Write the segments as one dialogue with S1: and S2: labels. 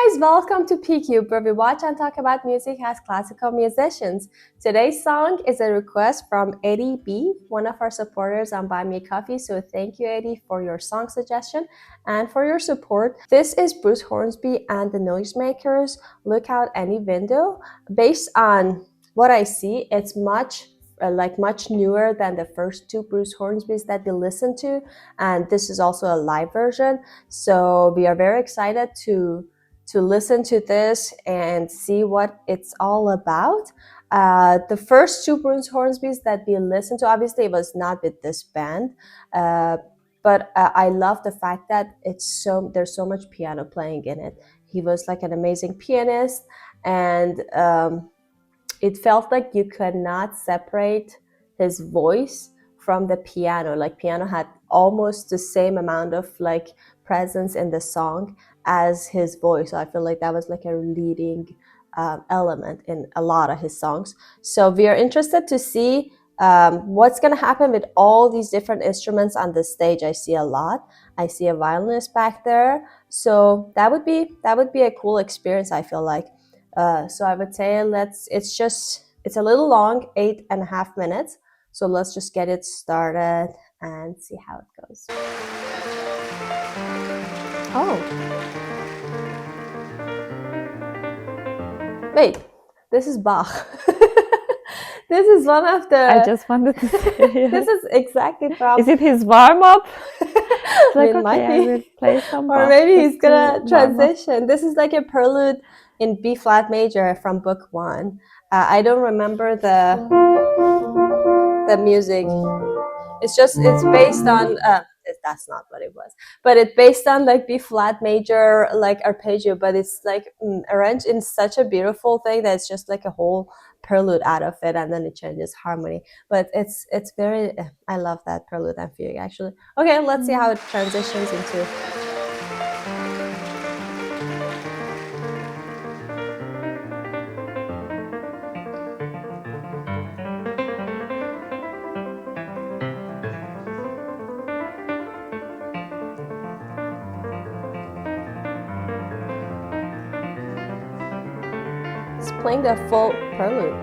S1: guys, welcome to PCube, where we watch and talk about music as classical musicians. Today's song is a request from Eddie B, one of our supporters on Buy Me a Coffee. So thank you, Eddie, for your song suggestion and for your support. This is Bruce Hornsby and the Noisemakers, Look Out Any Window. Based on what I see, it's much newer than the first two Bruce Hornsbys that we listened to, and this is also a live version. So we are very excited to listen to this and see what it's all about. The first two Bruce Hornsbys that we listened to, obviously it was not with this band, but I love the fact that there's so much piano playing in it. He was like an amazing pianist, and it felt like you could not separate his voice from the piano. Like piano had almost the same amount of like presence in the song as his voice. So I feel like that was like a leading element in a lot of his songs. So we are interested to see what's going to happen with all these different instruments on the stage. I see a lot. I see a violinist back there. So that would be a cool experience, I feel like. So I would say it's a little long, 8.5 minutes. So let's just get it started and see how it goes. Oh. Wait, this is Bach. This is one of the...
S2: I just wanted to say...
S1: This is exactly from...
S2: Is it his warm-up?
S1: Like, it might be.
S2: I will play some
S1: or
S2: Bach
S1: maybe he's gonna transition.
S2: warm-up.
S1: This is like a prelude in B flat major from book 1. I don't remember the music. It's based on that's not what it was, but it's based on like B flat major like arpeggio, but it's like arranged in such a beautiful thing that it's just like a whole prelude out of it, and then it changes harmony. But it's very, I love that prelude and fugue actually. Okay, let's see how it transitions into. It's playing the full prelude.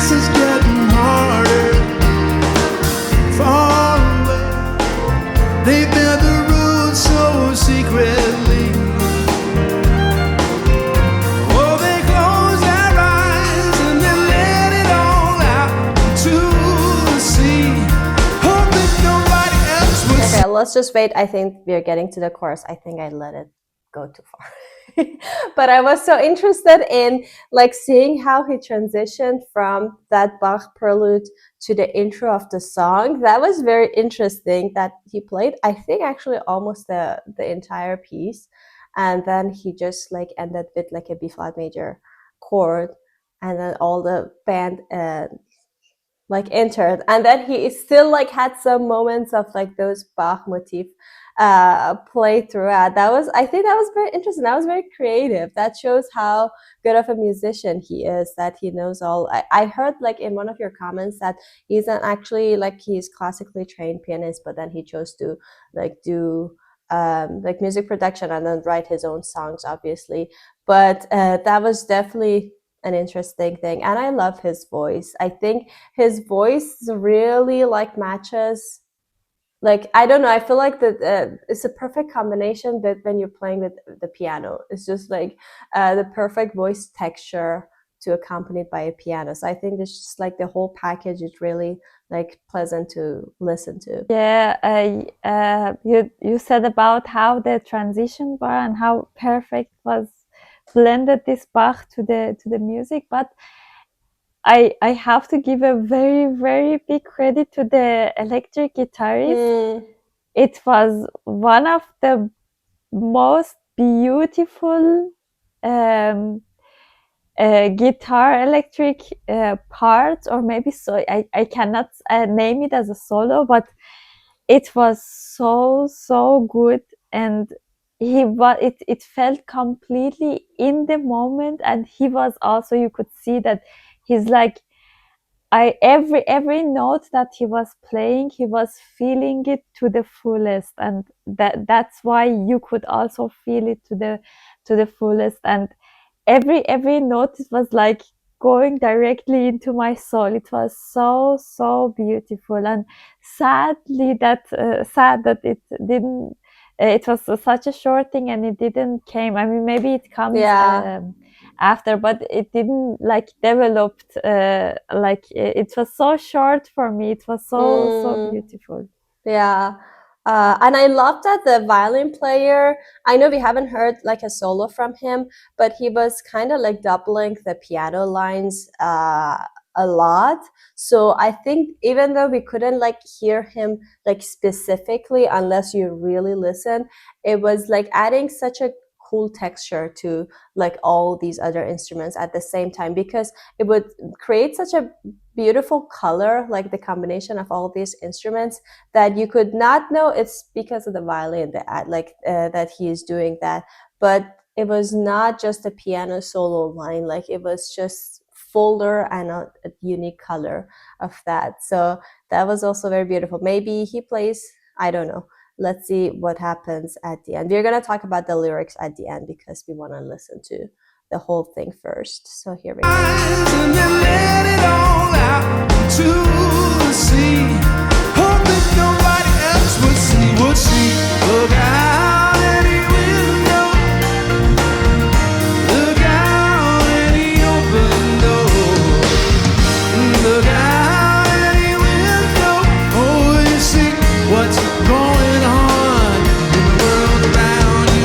S3: this is getting harder. Far away, they built the road so secretly. Oh, they close their eyes and they let it all out to the sea. Hope that nobody else will see.
S1: Okay, let's just wait. I think we're getting to the chorus. I think I let it go too far. But I was so interested in like seeing how he transitioned from that Bach prelude to the intro of the song. That was very interesting that he played, I think actually almost the entire piece. And then he just like ended with like a B flat major chord, and then all the band like entered, and then he still like had some moments of like those Bach motif play throughout. I think that was very interesting. That was very creative. That shows how good of a musician he is, that he knows all. I heard like in one of your comments that he's not actually like he's classically trained pianist, but then he chose to like do like music production and then write his own songs, obviously. But that was definitely an interesting thing, and I love his voice. I think his voice really like matches, like I don't know, I feel like that it's a perfect combination, but when you're playing with the piano, it's just like the perfect voice texture to accompanied by a piano. So I think it's just like the whole package is really like pleasant to listen to.
S2: Yeah, you said about how the transition were and how perfect was blended this Bach to the music, but I have to give a very big credit to the electric guitarist. It was one of the most beautiful guitar electric parts, or maybe so I cannot name it as a solo, but it was so good, and it felt completely in the moment, and he was also, you could see that he's like, every note that he was playing, he was feeling it to the fullest, and that's why you could also feel it to the fullest, and every note was like going directly into my soul. It was so beautiful, and sad that it didn't. It was such a short thing, and it didn't came. I mean, maybe it comes after, but it didn't like developed. Like it was so short for me. It was so beautiful.
S1: Yeah. And I love that the violin player, I know we haven't heard like a solo from him, but he was kind of like doubling the piano lines a lot. So I think even though we couldn't like hear him like specifically unless you really listen, it was like adding such a cool texture to like all these other instruments at the same time, because it would create such a beautiful color, like the combination of all these instruments, that you could not know it's because of the violin that like that he is doing that, but it was not just a piano solo line, like it was just fuller and a unique color of that. So that was also very beautiful. Maybe he plays, I don't know, let's see what happens at the end. We're going to talk about the lyrics at the end because we want to listen to the whole thing first. So here we go.
S3: And then let it all out to the sea. Hope that nobody else would see. Look out any window. Look out any open door. Look out any window. Oh, you see what's going on in the world around you.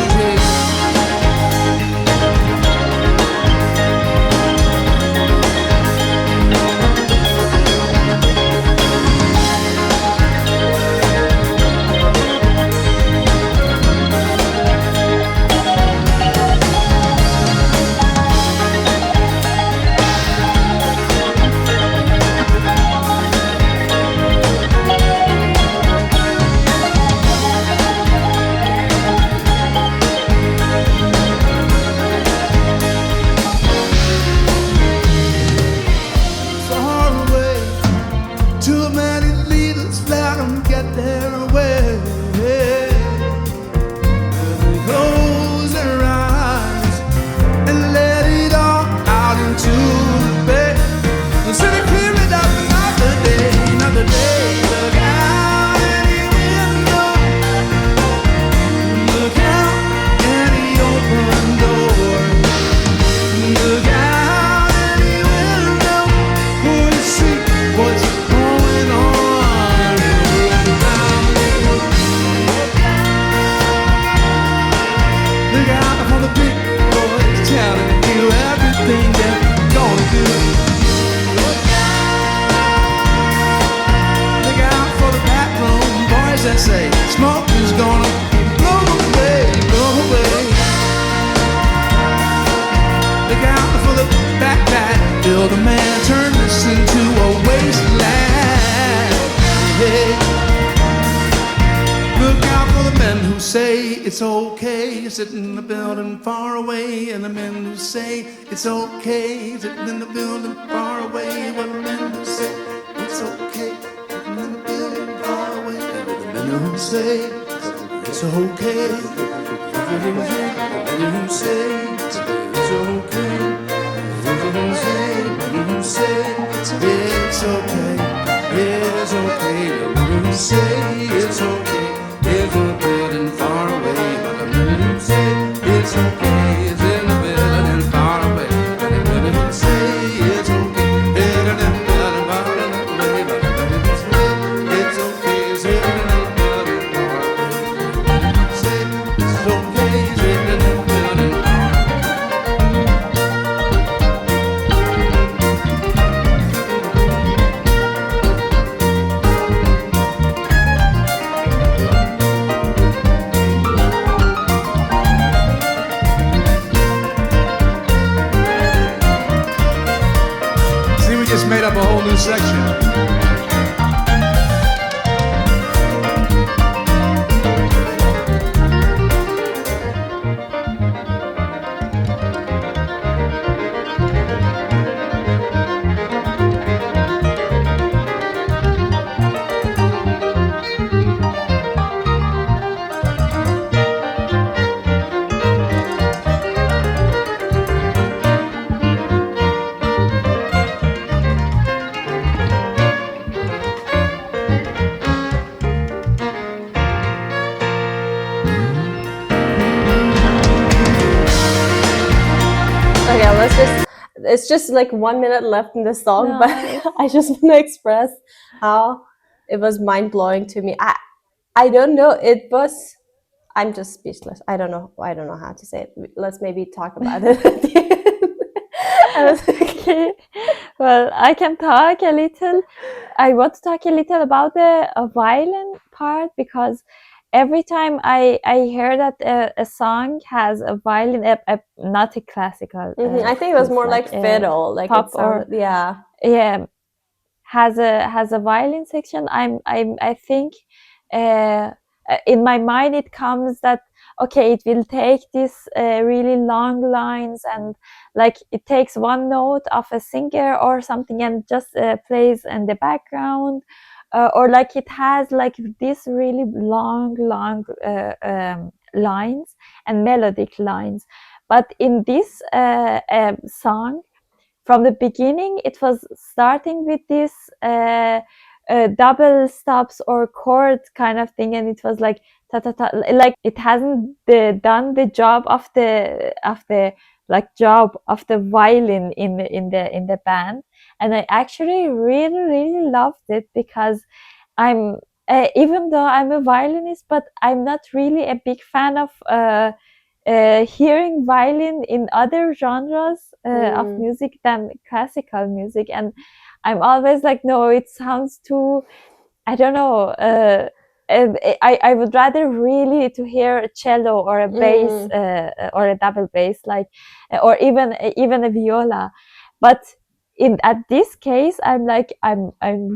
S3: City say smoke is gonna blow away, blow away. Look out for the backpack, build a man, turn this into a wasteland. Hey. Look out for the men who say it's okay, sitting in the building far away, and the men who say it's okay, sitting in the building far away. Well, the men who say it's okay, sitting in the building far away, and the men who say it's okay, the men who say it's okay, the men who say it's okay, yeah, it's okay, the men who say it's okay. It's a building far away, but the men who say it's okay is in the building far away. But the men who say it's okay is in the building far away. But the men who say it's okay is in the building far away. Say it's okay is in the building far away. Just made up a whole new section.
S1: It's just like 1 minute left in the song,
S2: No.
S1: but I just want to express how it was mind-blowing to me. I don't know, it was, I'm just speechless. I don't know how to say it. Let's maybe talk about it at the end.
S2: Okay. Well, I can talk a little. I want to talk a little about the violin part, because every time I hear that a song has a violin, not a classical.
S1: I think it was
S2: piece,
S1: more like fiddle, like
S2: pop
S1: it sounded, yeah,
S2: has a violin section. I think in my mind it comes that okay, it will take this really long lines, and like it takes one note of a singer or something and just plays in the background, or like it has like this really long lines and melodic lines. But in this song, from the beginning, it was starting with this double stops or chord kind of thing, and it was like ta ta ta, like it hasn't done the job of the job of the violin in the band. And I actually really loved it, because I'm even though I'm a violinist, but I'm not really a big fan of hearing violin in other genres of music than classical music. And I'm always like, no, it sounds too, I don't know, I would rather really to hear a cello or a bass or a double bass, like or even a viola. But at this case, I'm like, I'm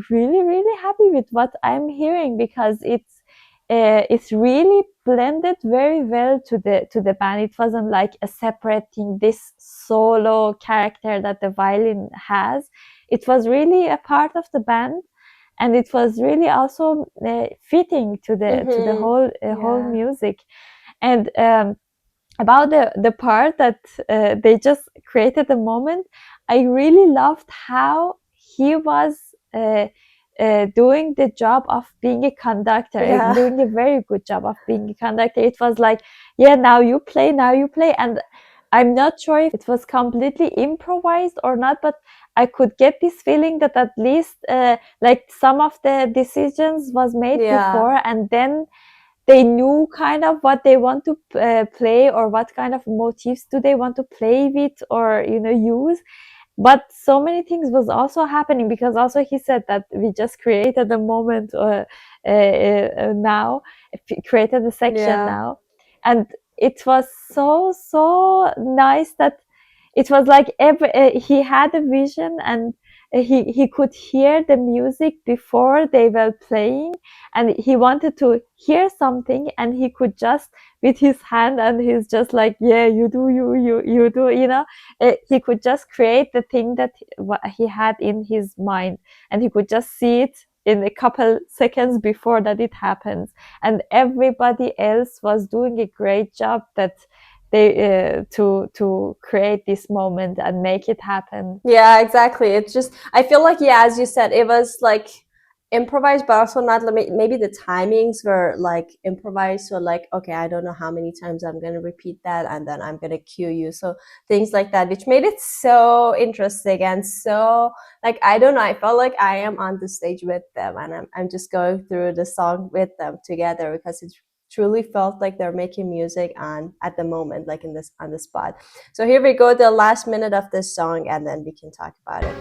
S2: really happy with what I'm hearing, because it's really blended very well to the band. It wasn't like a separate thing, this solo character that the violin has. It was really a part of the band, and it was really also fitting to the whole music. And about the part that they just created the moment, I really loved how he was doing the job of being a conductor, doing a very good job of being a conductor. It was like, yeah, now you play, and I'm not sure if it was completely improvised or not, but I could get this feeling that at least like some of the decisions was made before, and then they knew kind of what they want to play, or what kind of motifs do they want to play with or use. but so many things was also happening, because also he said that we just created a moment now, created a section
S1: Yeah.
S2: now, and it was so nice that it was like he had a vision, and he could hear the music before they were playing, and he wanted to hear something, and he could just with his hand, and he's just like, yeah, you do, you do, you know. He could just create the thing that he had in his mind, and he could just see it in a couple seconds before that it happens, and everybody else was doing a great job that they to create this moment and make it happen.
S1: Yeah, exactly. It's just, I feel like, yeah, as you said, it was like improvised, but also not, maybe the timings were like improvised. So, like, okay, I don't know how many times I'm going to repeat that, and then I'm going to cue you. So, things like that, which made it so interesting and so, like, I don't know, I felt like I am on the stage with them, and I'm just going through the song with them together, because it truly felt like they're making music on at the moment, like in this on the spot. So here we go, the last minute of this song, and then we can talk about it.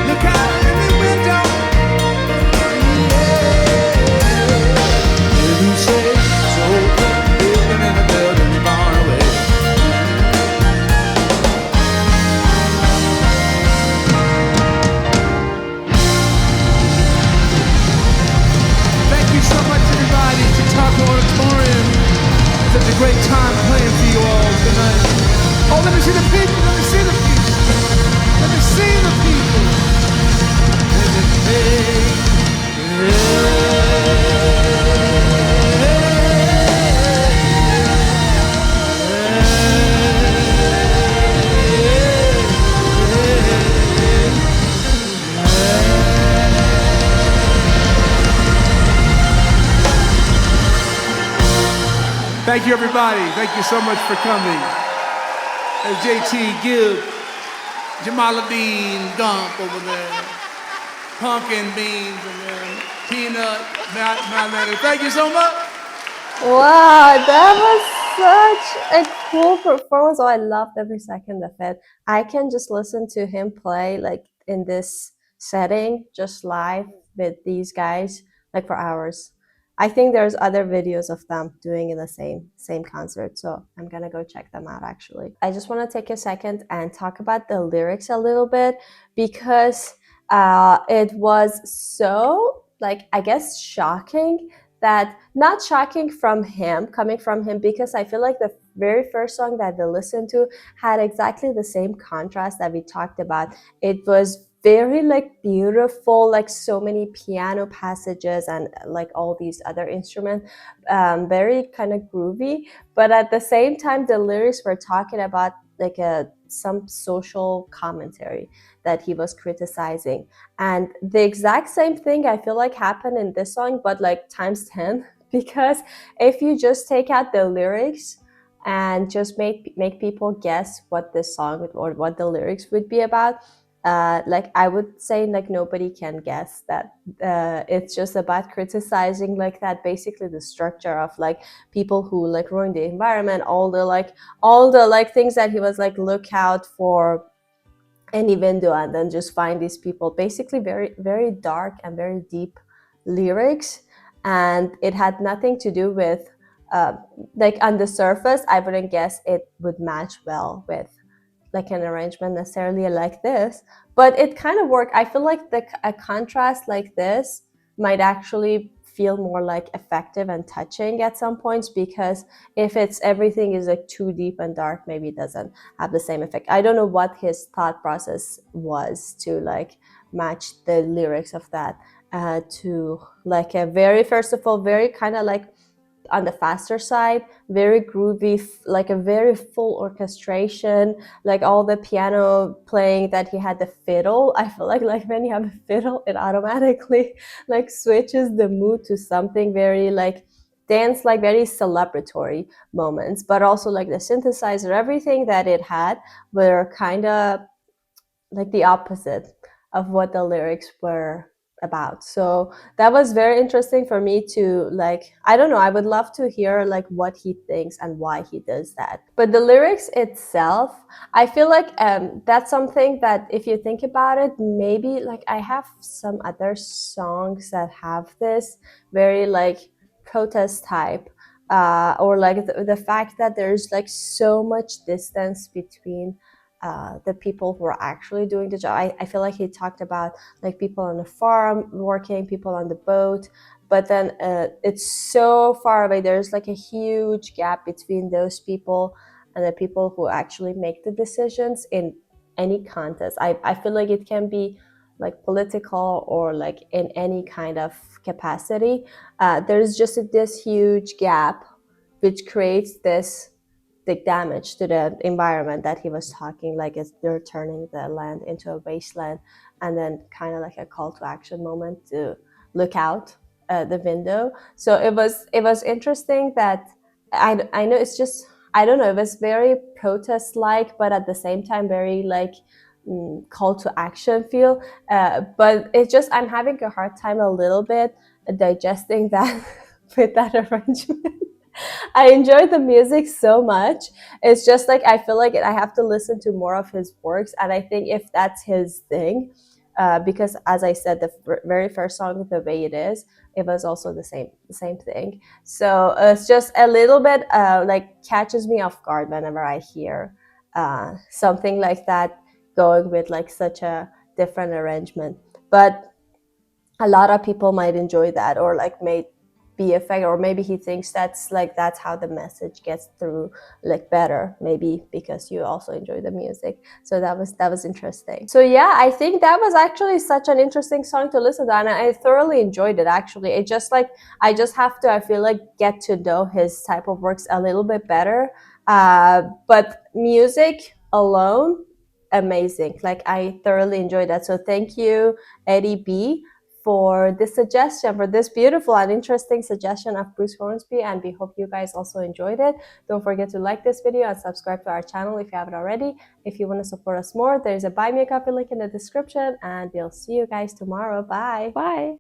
S3: Look out in the window. Yeah. You say it's open, living in a building far away. Thank you so much, everybody, to Taco Auditorium. Such a great time playing for you all tonight. Oh, let me see the people. Let me see the people. Let me see the people. Let me Thank you, everybody. Thank you so much for coming. There's JT, Gibb, Jamaluddin, Gump over there, Pumpkin Beans, and then Peanut, Matt. Thank you so much.
S1: Wow, that was such a cool performance. Oh, I loved every second of it. I can just listen to him play like in this setting, just live with these guys, like for hours. I think there's other videos of them doing in the same concert, so I'm gonna go check them out actually. I just want to take a second and talk about the lyrics a little bit, because it was so, like, I guess shocking, that not shocking from him, coming from him, because I feel like the very first song that we listened to had exactly the same contrast that we talked about. It was very like beautiful, like so many piano passages and like all these other instruments, very kind of groovy, but at the same time the lyrics were talking about like some social commentary that he was criticizing. And the exact same thing I feel like happened in this song, but like times 10, because if you just take out the lyrics and just make people guess what this song or what the lyrics would be about, like I would say like nobody can guess that it's just about criticizing like that, basically the structure of like people who like ruin the environment, all the like things that he was like, look out for any window and then just find these people, basically very very dark and very deep lyrics. And it had nothing to do with like on the surface I wouldn't guess it would match well with like an arrangement necessarily like this, but it kind of worked. I feel like a contrast like this might actually feel more like effective and touching at some points, because if it's everything is like too deep and dark, maybe it doesn't have the same effect. I don't know what his thought process was to like match the lyrics of that to like a very, first of all, very kind of like on the faster side, very groovy, like a very full orchestration, like all the piano playing that he had, the fiddle. I feel like when you have a fiddle, it automatically like switches the mood to something very like dance, like very celebratory moments. But also like the synthesizer, everything that it had were kind of like the opposite of what the lyrics were about. So that was very interesting for me to, like, I don't know, I would love to hear like what he thinks and why he does that. But the lyrics itself, I feel like that's something that if you think about it, maybe like I have some other songs that have this very like protest type, or like the fact that there's like so much distance between the people who are actually doing the job. I feel like he talked about like people on the farm working, people on the boat, but then it's so far away. There's like a huge gap between those people and the people who actually make the decisions in any contest. I feel like it can be like political or like in any kind of capacity. There's just this huge gap which creates this big damage to the environment that he was talking, like as they're turning the land into a wasteland, and then kind of like a call to action moment to look out the window. So it was interesting that I know it's just, I don't know, it was very protest like, but at the same time very like call to action feel. But it's just I'm having a hard time a little bit digesting that with that arrangement. I enjoy the music so much. It's just like I feel like I have to listen to more of his works, and I think if that's his thing, because as I said, the very first song, "The Way It Is," it was also the same thing. So it's just a little bit like catches me off guard whenever I hear something like that going with like such a different arrangement. But a lot of people might enjoy that, or like may be affected, or maybe he thinks that's how the message gets through like better, maybe because you also enjoy the music. So that was interesting. So yeah, I think that was actually such an interesting song to listen to, and I thoroughly enjoyed it. Actually, it just like I just have to, I feel like, get to know his type of works a little bit better. But music alone, amazing. Like I thoroughly enjoyed that. So thank you, Eddie B, for this suggestion, for this beautiful and interesting suggestion of Bruce Hornsby, and we hope you guys also enjoyed it. Don't forget to like this video and subscribe to our channel if you haven't already. If you want to support us more, there's a Buy Me a Coffee link in the description, and we'll see you guys tomorrow. Bye.
S2: Bye.